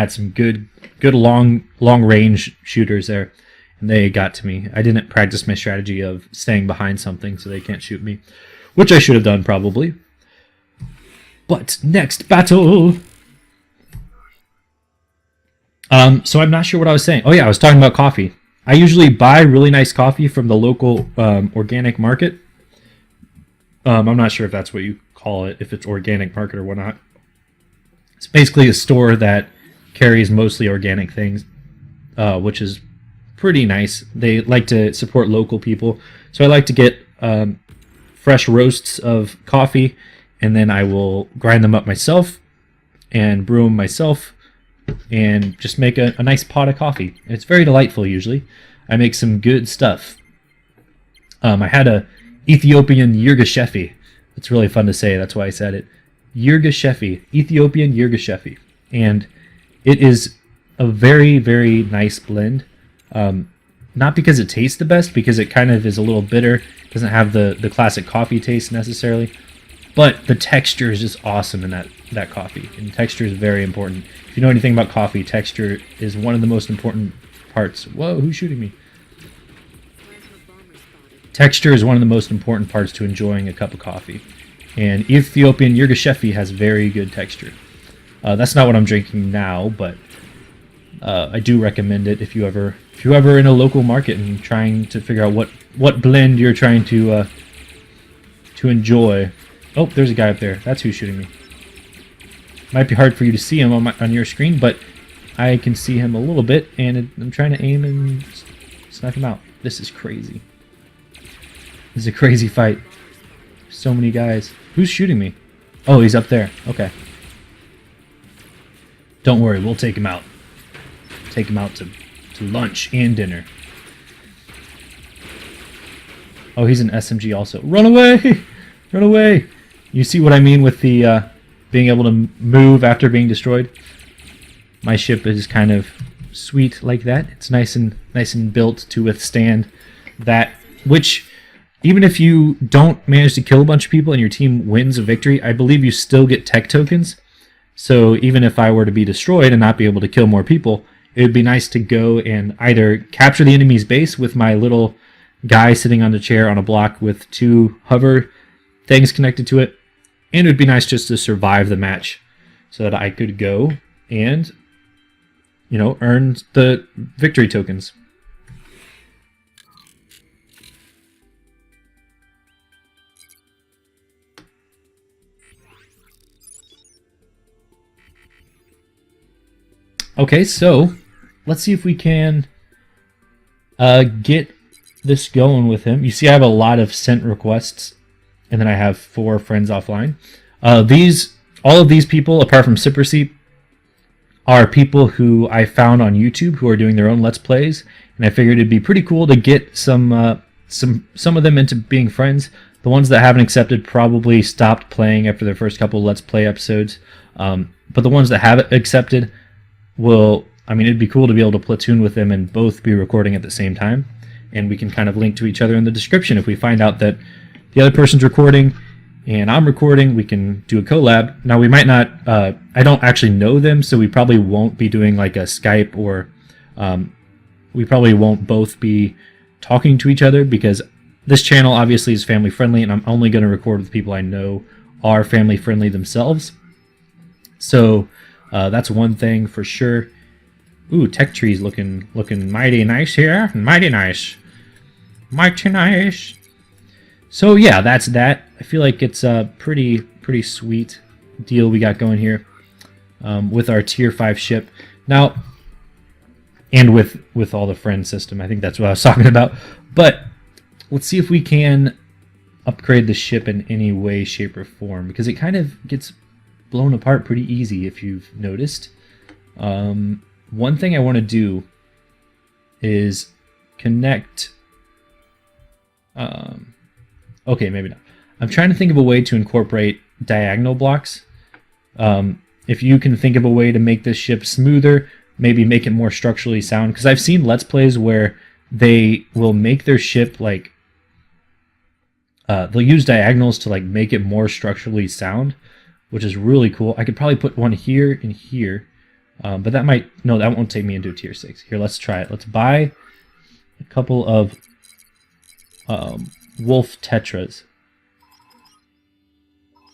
Had some good long range shooters there, and they got to me. I didn't practice my strategy of staying behind something so they can't shoot me, which I should have done probably. But next battle. So I'm not sure what I was saying. Oh yeah, I was talking about coffee. I usually buy really nice coffee from the local organic market. I'm not sure if that's what you call it, if it's organic market or whatnot. It's basically a store that carries mostly organic things, which is pretty nice. They like to support local people. So I like to get fresh roasts of coffee, and then I will grind them up myself and brew them myself and just make a nice pot of coffee. It's very delightful usually. I make some good stuff. I had a Ethiopian JiogeBot. It's really fun to say, that's why I said it. JiogeBot, Ethiopian JiogeBot. And it is a very, very nice blend. Not because it tastes the best, because it kind of is a little bitter. Doesn't have the classic coffee taste necessarily. But the texture is just awesome in that coffee. And texture is very important. If you know anything about coffee, texture is one of the most important parts. Whoa, who's shooting me? Texture is one of the most important parts to enjoying a cup of coffee. And Ethiopian JiogeBot has very good texture. That's not what I'm drinking now, but I do recommend it if you ever in a local market and trying to figure out what blend you're trying to enjoy. Oh, there's a guy up there. That's who's shooting me. Might be hard for you to see him on your screen, but I can see him a little bit, and I'm trying to aim and snipe him out. This is crazy. This is a crazy fight. So many guys. Who's shooting me? Oh, he's up there. Okay. Don't worry, we'll take him out. Take him out to lunch and dinner. Oh, he's an SMG also. Run away! Run away! You see what I mean with the being able to move after being destroyed? My ship is kind of sweet like that. It's nice and built to withstand that, which even if you don't manage to kill a bunch of people and your team wins a victory, I believe you still get tech tokens. So even if I were to be destroyed and not be able to kill more people, it would be nice to go and either capture the enemy's base with my little guy sitting on the chair on a block with 2 hover things connected to it, and it would be nice just to survive the match so that I could go and, you know, earn the victory tokens. Okay, so let's see if we can get this going with him. You see I have a lot of sent requests, and then I have 4 friends offline. All of these people, apart from Cypressy, are people who I found on YouTube who are doing their own Let's Plays, and I figured it'd be pretty cool to get some of them into being friends. The ones that haven't accepted probably stopped playing after their first couple Let's Play episodes, but the ones that have accepted will, I mean, it'd be cool to be able to platoon with them and both be recording at the same time, and we can kind of link to each other in the description. If we find out that the other person's recording and I'm recording, we can do a collab. Now we might not, I don't actually know them, so we probably won't be doing like a Skype, or we probably won't both be talking to each other, because this channel obviously is family friendly, and I'm only going to record with people I know are family friendly themselves. So that's one thing for sure. Ooh, tech trees looking mighty nice here. Mighty nice. Mighty nice. So yeah, that's that. I feel like it's a pretty sweet deal we got going here with our tier 5 ship. Now, and with all the friend system. I think that's what I was talking about. But let's see if we can upgrade the ship in any way, shape, or form, because it kind of gets blown apart pretty easy if you've noticed. One thing I want to do is connect... okay, maybe not. I'm trying to think of a way to incorporate diagonal blocks. If you can think of a way to make this ship smoother, maybe make it more structurally sound, because I've seen Let's Plays where they will make their ship like... they'll use diagonals to like make it more structurally sound, which is really cool. I could probably put one here and here. But that might, no, that won't take me into a tier 6. Here, let's try it. Let's buy a couple of wolf tetras.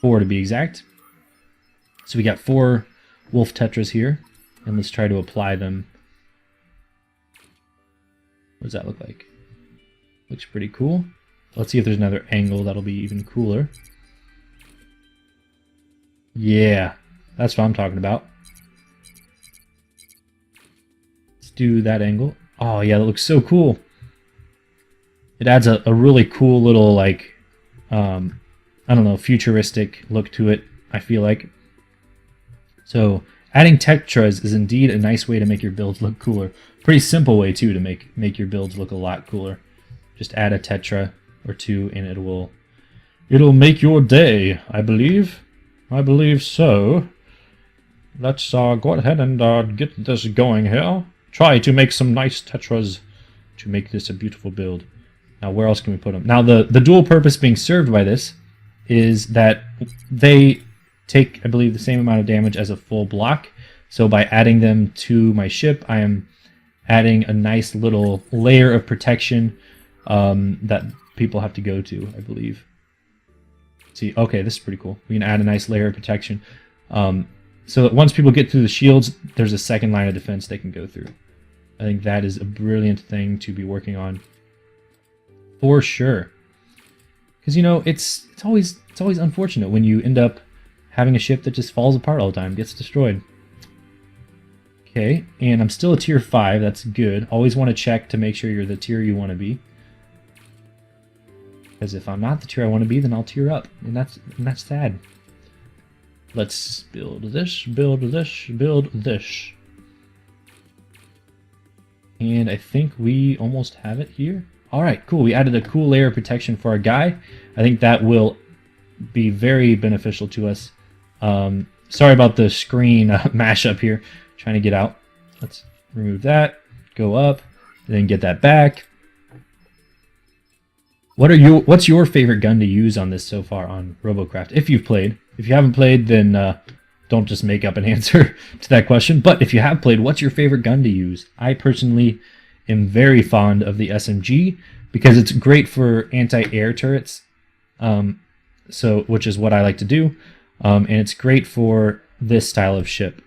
4 to be exact. So we got 4 wolf tetras here, and let's try to apply them. What does that look like? Looks pretty cool. Let's see if there's another angle that'll be even cooler. Yeah, that's what I'm talking about. Let's do that angle. Oh yeah, that looks so cool. It adds a really cool little, like, I don't know, futuristic look to it, I feel like. So adding tetras is indeed a nice way to make your builds look cooler. Pretty simple way too to make your builds look a lot cooler. Just add a tetra or 2 and it'll make your day, I believe. I believe so. Let's go ahead and get this going here. Try to make some nice tetras to make this a beautiful build. Now where else can we put them? Now the dual purpose being served by this is that they take, I believe, the same amount of damage as a full block. So by adding them to my ship, I am adding a nice little layer of protection that people have to go to, I believe. See, okay, this is pretty cool. We can add a nice layer of protection. So that once people get through the shields, there's a second line of defense they can go through. I think that is a brilliant thing to be working on. For sure. Because, you know, it's always unfortunate when you end up having a ship that just falls apart all the time, gets destroyed. Okay, and I'm still a tier 5, that's good. Always want to check to make sure you're the tier you want to be. Because if I'm not the tier I want to be, then I'll tier up, and that's sad. Let's build this, build this, build this. And I think we almost have it here. Alright, cool. We added a cool layer of protection for our guy. I think that will be very beneficial to us. Sorry about the screen mashup here. Trying to get out. Let's remove that. Go up. Then get that back. What's your favorite gun to use on this so far on Robocraft? If you've played. If you haven't played, then don't just make up an answer to that question. But if you have played, what's your favorite gun to use? I personally am very fond of the SMG because it's great for anti-air turrets, which is what I like to do, and it's great for this style of ship.